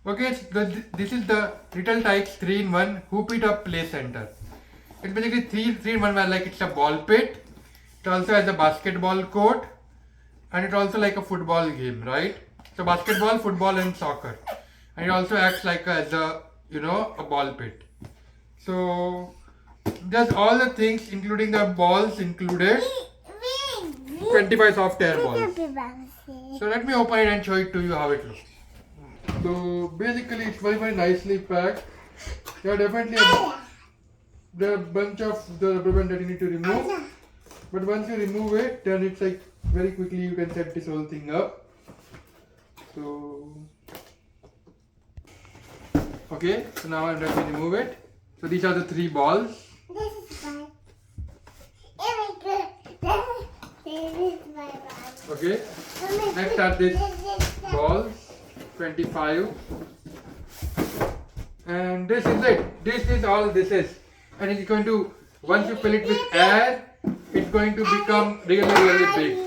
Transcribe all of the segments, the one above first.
Okay, this is the Little Tikes 3-in-1 Hoop It Up Play Center. It's basically 3-in-1 where like it's a ball pit, it also has a basketball court, and it's also like a football game, right? So basketball, football and soccer. And it also acts like as a, a ball pit. So there's all the things including the balls included, 25 soft air balls. So let me open it and show it to you how it looks. So basically it's very nicely packed. There are definitely a bunch of the rubber band that you need to remove. But once you remove it, then it's like very quickly you can set this whole thing up. So okay, so now I'm ready to remove it. So these are the 3 balls. This is fine. This is my bag. Okay. Next are these balls, 25. And this is it. This is all this is. And it's going to, once you fill it with air, it's going to become really big.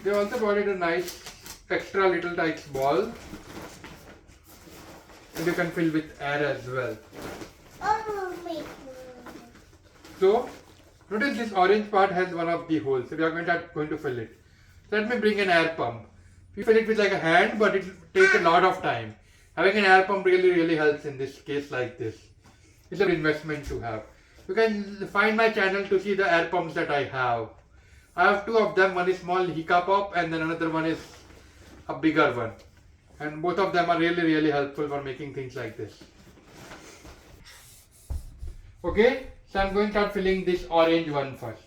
They also provided a nice extra little Tikes ball, and you can fill with air as well. So notice this orange part has one of the holes, so we are going to fill it. So let me bring an air pump. We fill it with like a hand, but it will take a lot of time. Having an air pump really helps in this case like this. It's an investment to have. You can find my channel to see the air pumps that I have. I have 2 of them. One is small Hika pump and then another one is a bigger one. And both of them are really helpful for making things like this. Okay, so I'm going to start filling this orange one first.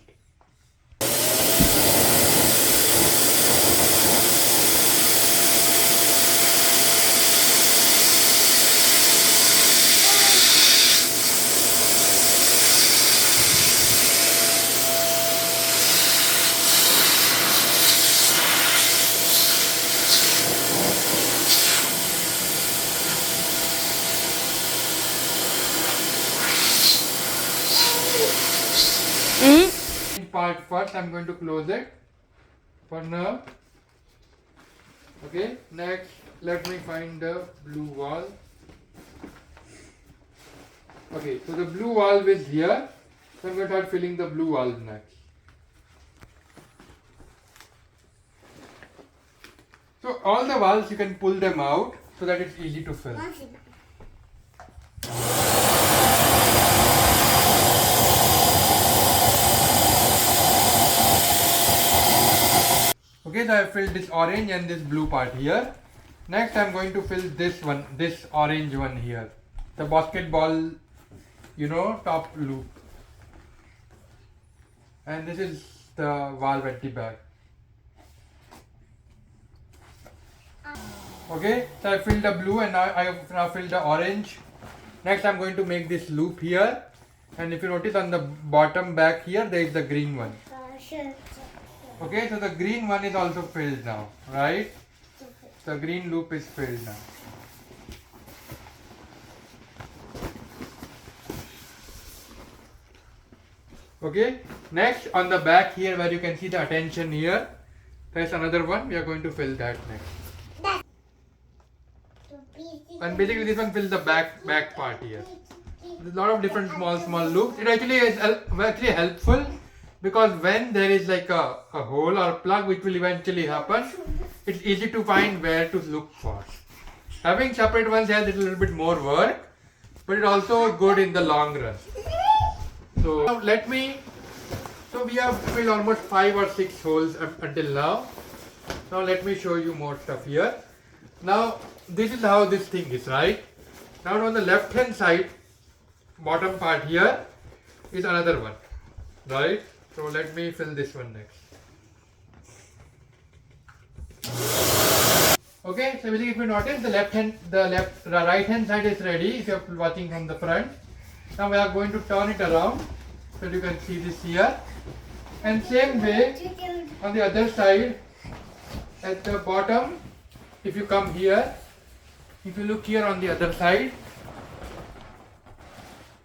Part first, I'm going to close it for now. Okay, next let me find the blue valve. Okay, so the blue valve is here, so I'm going to start filling the blue valve next. So all the valves you can pull them out so that it's easy to fill. Okay, so I filled this orange and this blue part here. Next I'm going to fill this one, this orange one here. The basketball, top loop. And this is the valve at the back. Okay, so I filled the blue and now I have now filled the orange. Next I'm going to make this loop here. And if you notice on the bottom back here, there is the green one. Okay, so the green one is also filled now, right? The green loop is filled now. Okay, next on the back here where you can see the attention here, there's another one. We are going to fill that next. And basically this one fills the back part here. There's a lot of different small loops. It actually is actually helpful. Because when there is like a hole or a plug which will eventually happen, it's easy to find where to look for. Having separate ones has a little bit more work, but it's also good in the long run. So so we have filled almost 5 or 6 holes until now. Now let me show you more stuff here. Now this is how this thing is, right? Now on the left hand side, bottom part here is another one, right? So let me fill this one next. Okay, so basically if you notice the right hand side is ready if you're watching from the front. Now we are going to turn it around so you can see this here. And same way on the other side, at the bottom, if you come here, if you look here on the other side,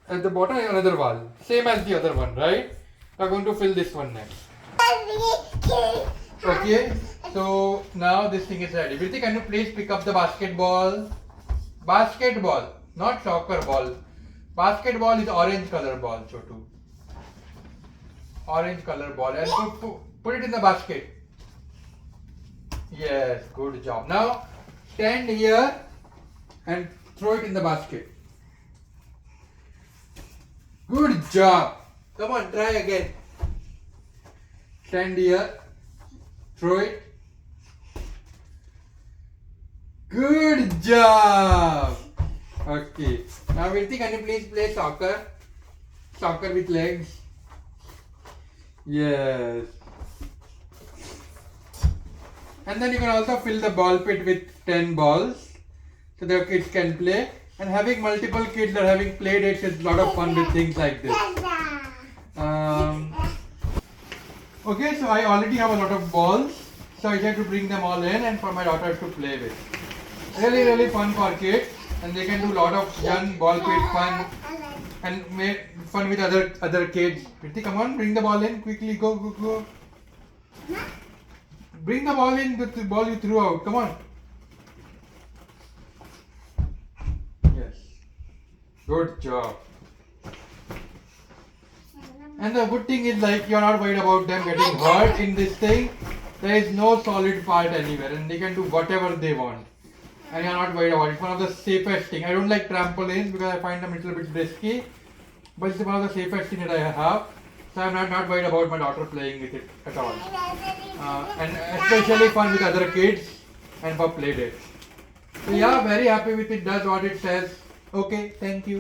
at the bottom another wall, same as the other one, right? We are going to fill this one next. Okay, so now this thing is ready. Vritti, can you please pick up the basketball? Basketball, not soccer ball. Basketball is orange color ball, Chotu. Orange color ball, and put it in the basket. Yes, good job. Now stand here and throw it in the basket. Good job. Come on, try again. Stand here, throw it. Good job. Okay. Now Virti, can you please play soccer? Soccer with legs. Yes. And then you can also fill the ball pit with 10 balls so the kids can play. And having multiple kids or having play dates is a lot of fun with things like this. Okay, so I already have a lot of balls. So I had to bring them all in and for my daughter to play with. Really fun for kids. And they can do a lot of young ball pit fun and make fun with other kids. Priti, come on, bring the ball in quickly. Go. Bring the ball in, the ball you threw out. Come on. Yes. Good job. And the good thing is like you're not worried about them getting hurt in this thing. There is no solid part anywhere and they can do whatever they want. And you're not worried about it. It's one of the safest thing. I don't like trampolines because I find them a little bit risky. But it's one of the safest thing that I have. So I'm not worried about my daughter playing with it at all. And especially fun with other kids and for play dates. So yeah, very happy with it. Does what it says. Okay, thank you.